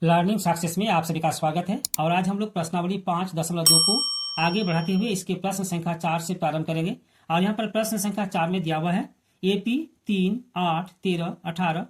Learning success में आप सभी का स्वागत है। और आज हम लोग प्रश्नावली 5.2 को आगे बढ़ाते हुए इसके प्रश्न संख्या 4 से प्रारंभ करेंगे। और यहाँ पर प्रश्न संख्या 4 में दिया हुआ है AP 3, 8, 13, 18 ...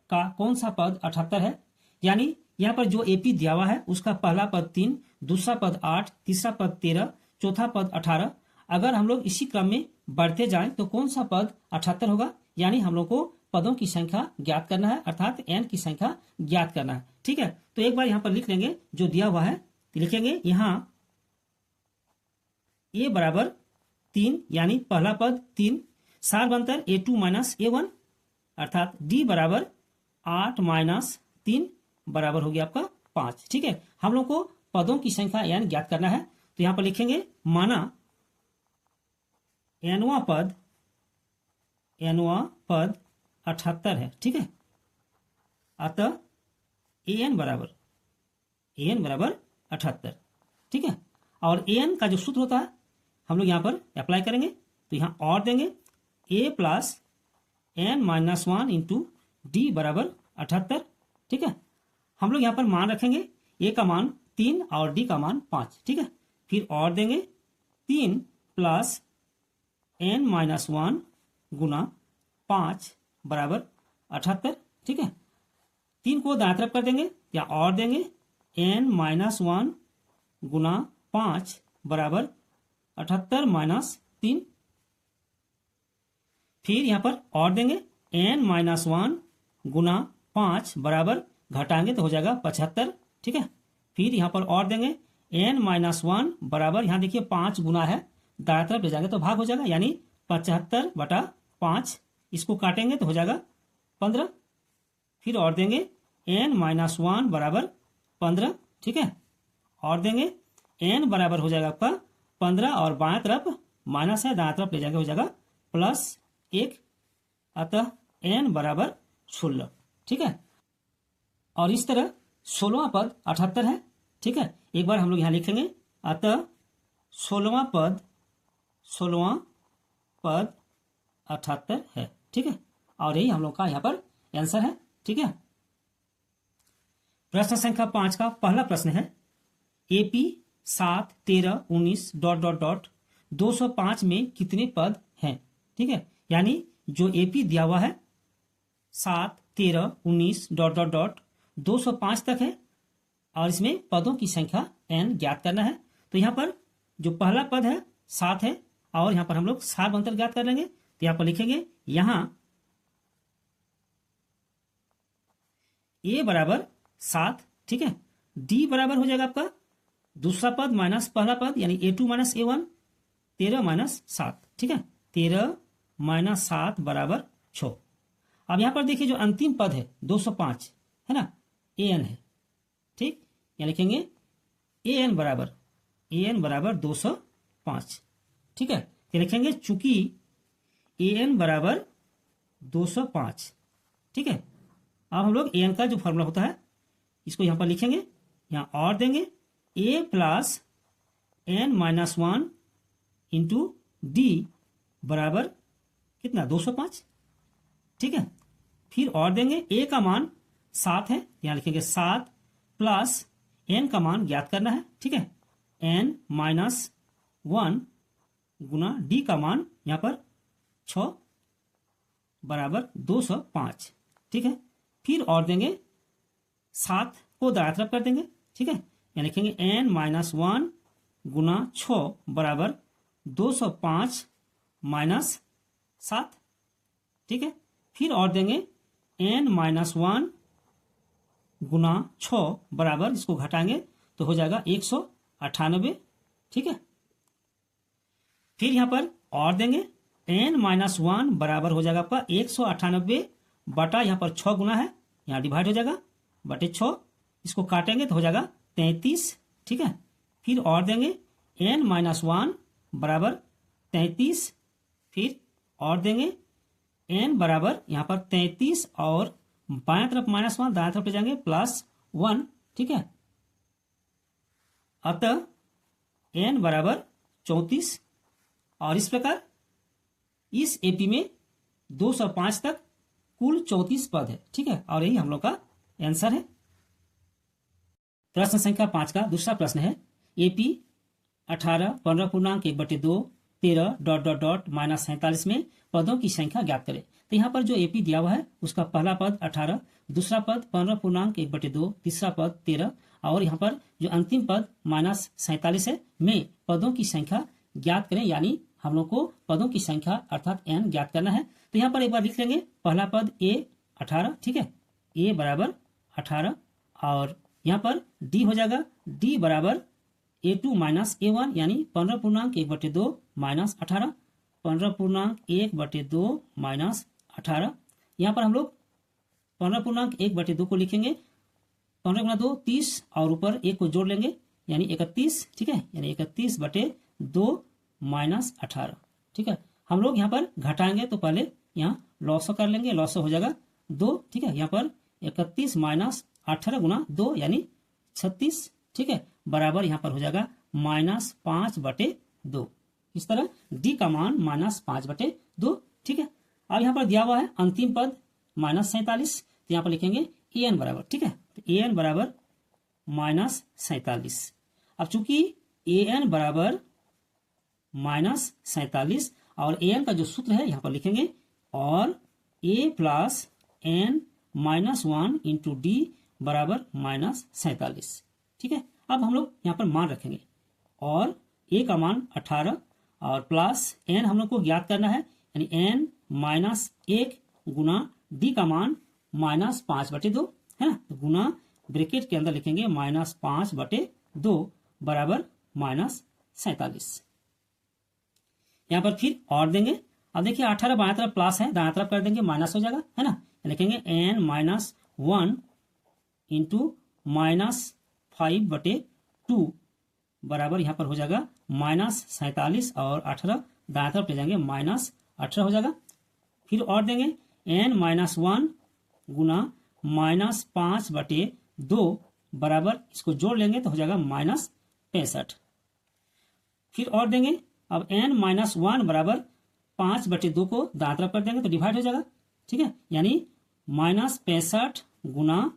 का कौन सा पद 78 है। यानी यहाँ पर जो AP दिया हुआ है उसका पहला पद 3, दूसरा पद 8, तीसरा पद 13, चौथा पद 18। अगर हम लोग इसी क्रम में बढ़ते जाएं तो कौन सा पद 78 होगा। यानी हम लोग को पदों की संख्या ज्ञात करना है, अर्थात n की संख्या ज्ञात करना है। ठीक है, तो एक बार यहां पर लिख लेंगे जो दिया हुआ है। लिखेंगे यहां a बराबर 3, यानी पहला पद 3, सार बनतर A2 माइनस A1, अर्थात d बराबर 8 माइनस 3 बराबर हो गया आपका 5। ठीक है, हम लोग को पदों की संख्या n ज्ञात करना है। तो यहां पर लिखेंगे माना nवां पद 78 है। ठीक है, अतः an बराबर 78। ठीक है, और an का जो सूत्र होता है हम लोग यहाँ पर अप्लाई करेंगे। तो यहाँ और देंगे a plus n minus 1 into d बराबर 78। ठीक है, हम लोग यहाँ पर मान रखेंगे a का मान 3 और d का मान 5। ठीक है, फिर और देंगे 3 प्लस n माइनस 1 गुना 5 बराबर 78। ठीक है, 3 को दाएं तरफ कर देंगे या और देंगे n माइनस 1 गुना 5 बराबर 78 माइनस 3। फिर यहां पर और देंगे n माइनस 1 गुना 5 बराबर घटाएंगे तो हो जाएगा 75। ठीक है, फिर यहां पर और देंगे n माइनस 1 बराबर, यहां देखिए 5 गुना है, दाएं तरफ ले जाएंगे तो भाग हो जाएगा, यानी 75/5। इसको काटेंगे तो हो जाएगा 15। फिर और देंगे n माइनस 1 बराबर 15। ठीक है, और देंगे n बराबर हो जाएगा आपका 15 और बाएं तरफ माइनस है, दाएं तरफ ले जाएंगे हो जाएगा +1। अतः n बराबर 16। ठीक है, और इस तरह 16वां पद 78 है। ठीक है, एक बार हम लोग यहां लिखेंगे अतः 16वां पद 78 है। ठीक है, और यही हम लोग का यहाँ पर आंसर है। ठीक है, प्रश्न संख्या 5 का पहला प्रश्न है AP 7, 13, 19 ... 205 में कितने पद हैं। ठीक है, यानी जो AP दिया हुआ है 7, 13, 19 ... 205 तक है, और इसमें पदों की संख्या n ज्ञात करना है। तो यहाँ पर जो पहला पद है 7 है, और यहाँ पर हम लोग सार अंतर ज्ञात कर लेंगे। तो यहाँ पर लिखेंगे यहाँ a बराबर 7। ठीक है, d बराबर हो जाएगा आपका दूसरा पद माइनस पहला पद, यानी A2 माइनस A1, 13 माइनस 7। ठीक है, 13 माइनस 7 बराबर 6। अब यहाँ पर देखिए जो अंतिम पद है 205 है ना, an है। ठीक, यहाँ लिखेंगे an बराबर 205। ठीक है, तो लिखेंगे चूंकि an बराबर 205। ठीक है, अब हम लोग an का जो फॉर्मूला होता है इसको यहाँ पर लिखेंगे, यहाँ और देंगे a plus n minus 1 into d बराबर कितना 205। ठीक है, फिर और देंगे a का मान 7 है, यहाँ लिखेंगे 7 प्लस n का मान ज्ञात करना है। ठीक है, n माइनस 1 गुना d का मान यहाँ पर 6 बराबर 205। ठीक है, फिर और देंगे 7 को दाएं तरफ कर देंगे। ठीक है, यहाँ लिखेंगे n माइनस 1 गुना 6 बराबर 205 माइनस 7। ठीक है, फिर और देंगे n माइनस 1 गुना 6 बराबर, इसको घटाएंगे तो हो जाएगा 198। ठीक है, फिर यहां पर और देंगे n माइनस 1 बराबर हो जाएगा आपका 198 बटा, यहाँ पर 6 गुना है, यहाँ डिवाइड हो जाएगा बटे 6, इसको काटेंगे तो हो जाएगा 33। ठीक है, फिर और देंगे n माइनस 1 बराबर 33, फिर और देंगे n बराबर यहाँ पर 33 और बाएं तरफ -1, दाएं तरफ ले जाएंगे +1। ठीक है, अतः n बराबर 34। और इस प्रकार इस AP में 205 तक कुल 34 पद है। ठीक है, और यही हम लोग का आंसर है। प्रश्न संख्या 5 का दूसरा प्रश्न है AP 18 15.1/2 13 dot dot dot minus 47 में पदों की संख्या ज्ञात करें। तो यहाँ पर जो एपी दिया हुआ है उसका पहला पद 18, दूसरा पद 15.1/2, तीसरा पद 13 और यहाँ पर जो अंतिम पद माइनस 47 है में पदों की संख्या ज्ञात करें, यानी हम लोग को पदों की संख्या अर्थात n ज्ञात करना है। तो यहाँ पर एक बार लिख लेंगे पहला पद a 18, ठीक है, a बराबर 18 और यहाँ पर d हो जाएगा d बराबर a2 माइनस a1 यानी 15.1/2 माइनस 18, 15.1/2 माइनस 18। यहाँ पर हम लोग 15.1/2 को लिखेंगे 15×2 30 और ऊपर 1 को जोड़ लेंगे यानी 31, ठीक है, यानी 31/2 माइनस 18, ठीक है। हम लोग यहाँ पर घटाएंगे तो पहले यहाँ लॉसो कर लेंगे, लॉसो हो जाएगा 2, ठीक है, यहाँ पर 31 माइनस 18 गुना 2 यानी 36, ठीक है, बराबर यहाँ पर हो जाएगा माइनस 5/2। इस तरह डी का मान माइनस 5/2, ठीक है। अब यहाँ पर दिया हुआ है अंतिम पद माइनस 47, तो यहाँ पर लिखेंगे ए एन बराबर, ठीक है, तो ए एन बराबर माइनस 47। अब चूंकि ए एन बराबर माइनस 47 और ए एन का जो सूत्र है यहाँ पर लिखेंगे और a plus n minus 1 into d बराबर माइनस 47, ठीक है। अब हम लोग यहाँ पर मान रखेंगे और ए का मान 18 और प्लस एन हम लोग को ज्ञात करना है यानी एन माइनस 1 गुना डी का मान माइनस 5/2 है ना, तो गुना ब्रैकेट के अंदर लिखेंगे माइनस 5/2 बराबर माइनस 47। यहाँ पर फिर और देंगे। अब देखिए 18 बाएं तरफ प्लस है, दाएं तरफ कर देंगे माइनस हो जाएगा, है ना, लिखेंगे एन माइनस 1 इंटू माइनस 5/2 बराबर यहाँ पर हो जाएगा माइनस 47 और 18 दाएं तरफ ले जाएंगे माइनस 18 हो जाएगा। फिर और देंगे एन माइनस 1 गुना माइनस 5/2 बराबर इसको जोड़ लेंगे तो हो जाएगा माइनस 65। फिर और देंगे अब n माइनस 1 बराबर 5/2 को दाएं तरफ कर देंगे तो डिवाइड हो जाएगा, ठीक है, यानी माइनस 65 गुना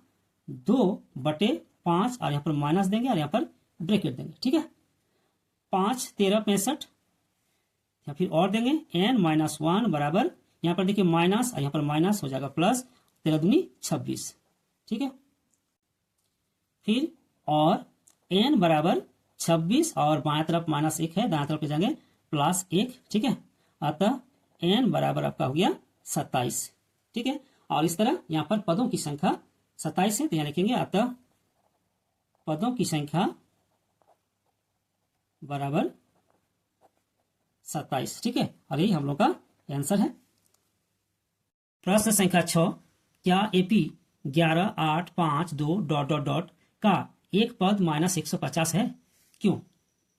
2/5 और यहाँ पर माइनस देंगे और यहाँ पर ब्रैकेट देंगे, ठीक है, 5 13 65। या फिर और देंगे n माइनस 1 बराबर यहाँ पर देखिए माइनस और यहाँ पर माइनस हो जाएगा प्लस 13 दूनी 26, ठीक है। फिर और n बराबर 26 और बाएं तरफ माइनस 1 है, दाएं तरफ ले जाएंगे प्लस 1, ठीक है, अतः n बराबर आपका हो गया 27, ठीक है। और इस तरह यहाँ पर पदों की संख्या 27 है तो यहाँ लिखेंगे अतः पदों की संख्या बराबर 27, ठीक है, और यही हम लोग का आंसर है। प्रश्न संख्या 6, क्या एपी 11 8 5 2 डॉट डॉट डॉट का एक पद माइनस 150 है, क्यों?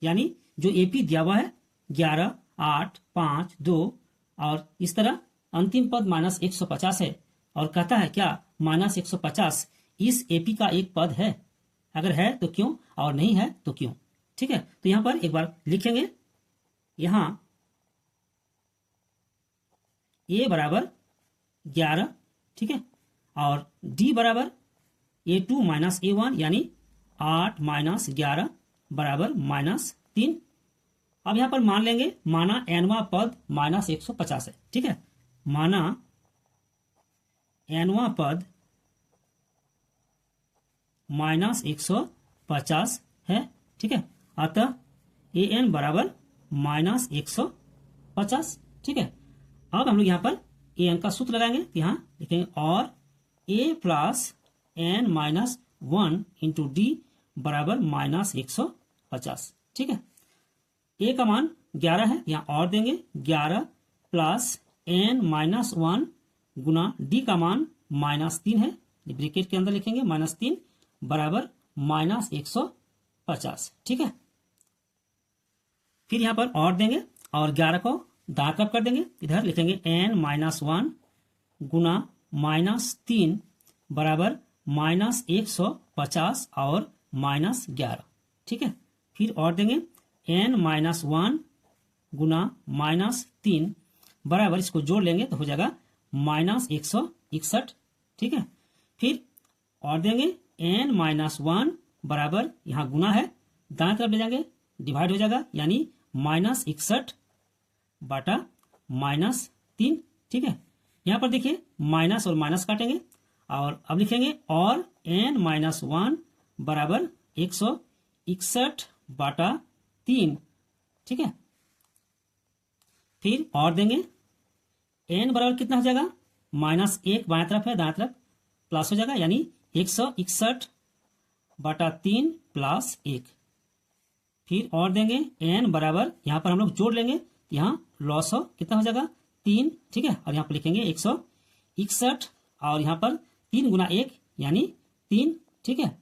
यानी जो एपी दिया हुआ है 11 8 5 2 और इस तरह अंतिम पद माइनस 150 है और कहता है क्या माइनस 150 इस एपी का एक पद है, अगर है तो क्यों और नहीं है तो क्यों, ठीक है। तो यहां पर एक बार लिखेंगे, यहां ए बराबर 11, ठीक है, और डी बराबर a2 माइनस a1 यानी 8 माइनस 11 बराबर माइनस 3। अब यहां पर मान लेंगे, माना एनवा पद माइनस 150 है, ठीक है, माना एनवा पद माइनस 150 है, ठीक है, अतः ए एन बराबर माइनस 150, ठीक है। अब हम लोग यहाँ पर ए एन का सूत्र लगाएंगे, यहाँ लिखेंगे और a plus n minus 1 into d बराबर माइनस 150, ठीक है। ए का मान 11 है, यहाँ और देंगे 11 प्लस एन माइनस 1 गुना डी का मान माइनस 3 है, ब्रैकेट के अंदर लिखेंगे माइनस 3 बराबर माइनस 150, ठीक है। फिर यहाँ पर और देंगे और 11 को दाएं तरफ कर देंगे, इधर लिखेंगे एन माइनस 1 गुना माइनस 3 बराबर माइनस 150 और माइनस 11, ठीक है। फिर और देंगे एन माइनस 1 गुना माइनस 3 बराबर इसको जोड़ लेंगे तो हो जाएगा माइनस 161, ठीक है। फिर और देंगे एन माइनस 1 बराबर यहाँ गुना है, दाएं तरफ ले जाएंगे डिवाइड हो जाएगा, यानी -61 बाटा -3। ठीक है, यहाँ पर देखिए माइनस और माइनस काटेंगे और अब लिखेंगे और n-1 बराबर 161 बाटा 3। ठीक है, फिर और देंगे n बराबर कितना हो जाएगा, -1 बाएं तरफ है, दाएं तरफ प्लस हो जाएगा, यानी 161 बाटा 3 प्लस 1। फिर और देंगे n बराबर, यहाँ पर हम लोग जोड़ लेंगे, यहाँ लॉस हो कितना हो जाएगा 3। ठीक है, और यहाँ पर लिखेंगे 161 और यहाँ पर 3 गुना 1 यानी 3। ठीक है,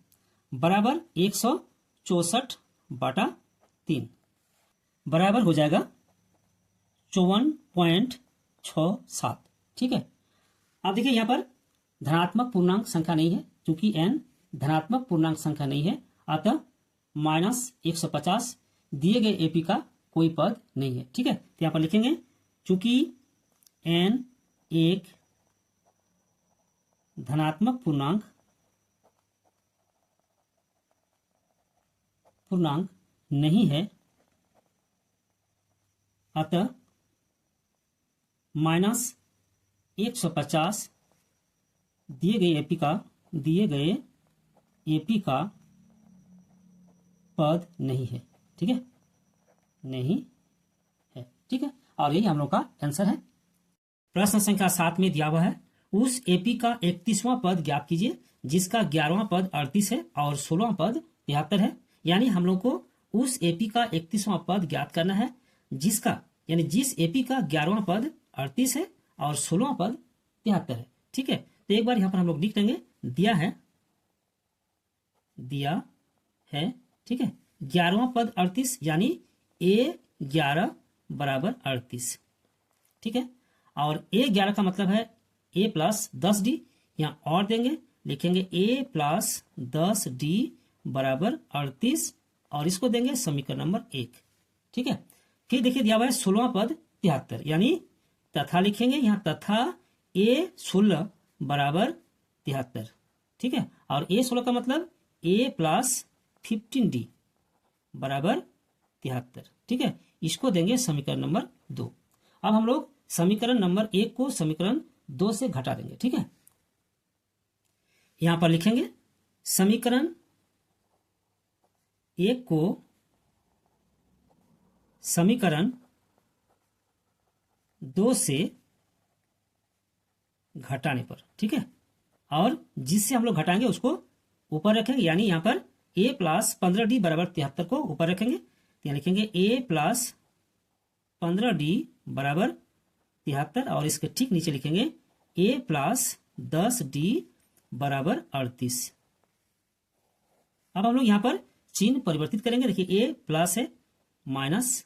बराबर 164 बाटा 3 बराबर हो जाएगा 54.67। ठीक है, अब देखिए यहाँ पर धनात्मक पूर्णांक संख्या नहीं है, क्योंकि n धनात्मक पूर्णांक संख्या नहीं है, अतः -150 दिए गए एपी का कोई पद नहीं है। ठीक है, तो यहाँ पर लिखेंगे चूंकि n एक धनात्मक पूर्णांक नहीं है, अतः -150 दिए गए एपी का पद नहीं है। ठीक है, नहीं है। ठीक है, और यही हम लोग का आंसर है। प्रश्न संख्या 7 में दिया हुआ है, उस एपी का 31वां पद ज्ञात कीजिए जिसका 11वां पद 38 है और 16वां पद 73 है। यानी हम लोग को उस एपी का 31वां पद ज्ञात करना है जिसका, यानी जिस एपी का 11वां पद 38 है और 16वां पद 73 है। ठीक है, तो एक बार यहाँ पर हम लोग लिख देंगे, दिया है। ठीक है, 11वां पद 38 यानी A11 बराबर 38। ठीक है, और A11 का मतलब है A प्लस 10D, यहाँ और देंगे, लिखेंगे A प्लस 10D बराबर 38 और इसको देंगे समीकरण नंबर 1। ठीक है, फिर देखिए दिया हुआ है 16वां पद 73, यानी तथा लिखेंगे यहाँ, तथा A16 बराबर 73। ठीक है, और A16 का मतलब A प्लस 15D बराबर 73। ठीक है, इसको देंगे समीकरण नंबर 2। अब हम लोग समीकरण नंबर 1 को समीकरण 2 से घटा देंगे। ठीक है, यहां पर लिखेंगे समीकरण 1 को समीकरण 2 से घटाने पर, ठीक है, और जिससे हम लोग घटाएंगे उसको ऊपर रखेंगे, यानी यहां पर a प्लस 15D बराबर 73 को ऊपर रखेंगे, तो लिखेंगे a प्लस 15D बराबर 73 और इसके ठीक नीचे लिखेंगे a प्लस 10D बराबर 38। अब हम लोग यहाँ पर चिन्ह परिवर्तित करेंगे। देखिए a प्लस है, माइनस,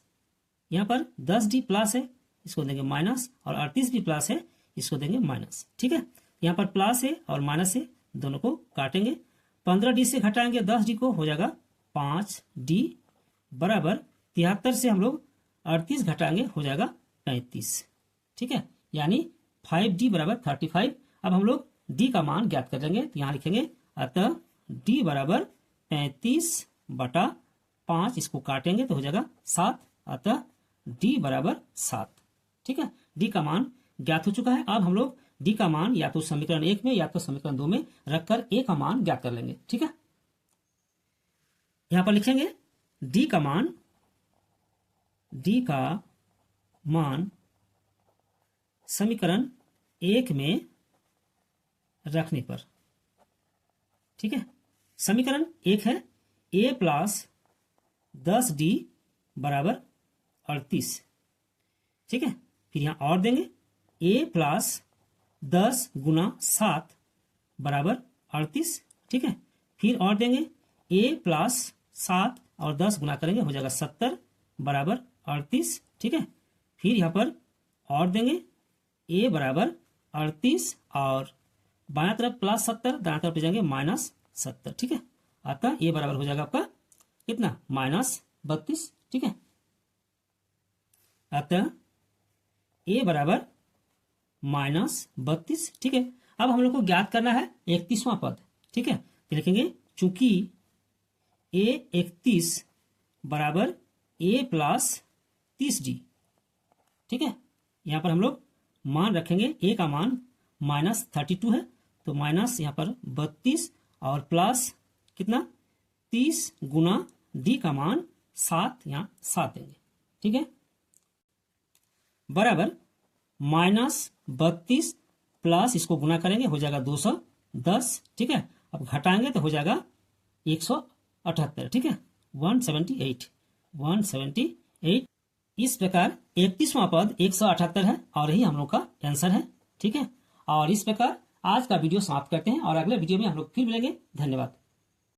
यहाँ पर 10D प्लस है, इसको देंगे माइनस, और 38 भी प्लस है, इसको देंगे माइनस। ठीक है, यहाँ पर प्लस है और माइनस है, दोनों को काटेंगे। 15D से घटाएंगे 10D को, हो जाएगा 5D बराबर 73 से हम लोग 38 घटाएंगे, हो जाएगा 35। ठीक है, यानी 5D बराबर 35। अब हम लोग D का मान ज्ञात कर लेंगे, तो यहाँ लिखेंगे अतः D बराबर 35/5, इसको काटेंगे तो हो जाएगा 7, अतः D बराबर 7। ठीक है, D का मान ज्ञात हो चुका है। अब हम लोग D का मान या तो समीकरण 1 में या तो समीकरण 2 में रखकर A का मान ज्ञात कर लेंगे। ठीक है, यहां पर लिखेंगे D का मान समीकरण 1 में रखने पर, ठीक है, समीकरण 1 है a प्लस 10D बराबर 38। ठीक है, फिर यहां और देंगे a प्लस 10 गुना 7 बराबर 38। ठीक है, फिर और देंगे a प्लस 7 और 10 गुना करेंगे, हो जाएगा 70 बराबर 38। ठीक है, फिर यहाँ पर और देंगे a बराबर 38 और बायां तरफ प्लस 70, दायां तरफ ले जाएंगे -70। ठीक है, अतः a बराबर हो जाएगा आपका कितना, -32। ठीक है, अतः a बराबर -32। ठीक है, अब हम लोग को ज्ञात करना है 31वां पद। ठीक है, तो लिखेंगे चूंकि A31 बराबर A प्लस 30D। ठीक है, यहाँ पर हम लोग मान रखेंगे, A का मान -32 है, तो माइनस यहाँ पर 32 और प्लस कितना 30 गुना D का मान 7, यहाँ 7 देंगे। ठीक है, बराबर -32 प्लस इसको गुना करेंगे हो जाएगा 210। ठीक है, अब घटाएंगे तो हो जाएगा 178। ठीक है, 178। इस प्रकार 31वां पद 178 है और यही हम लोग का आंसर है। ठीक है, और इस प्रकार आज का वीडियो समाप्त करते हैं और अगले वीडियो में हम लोग फिर मिलेंगे। धन्यवाद।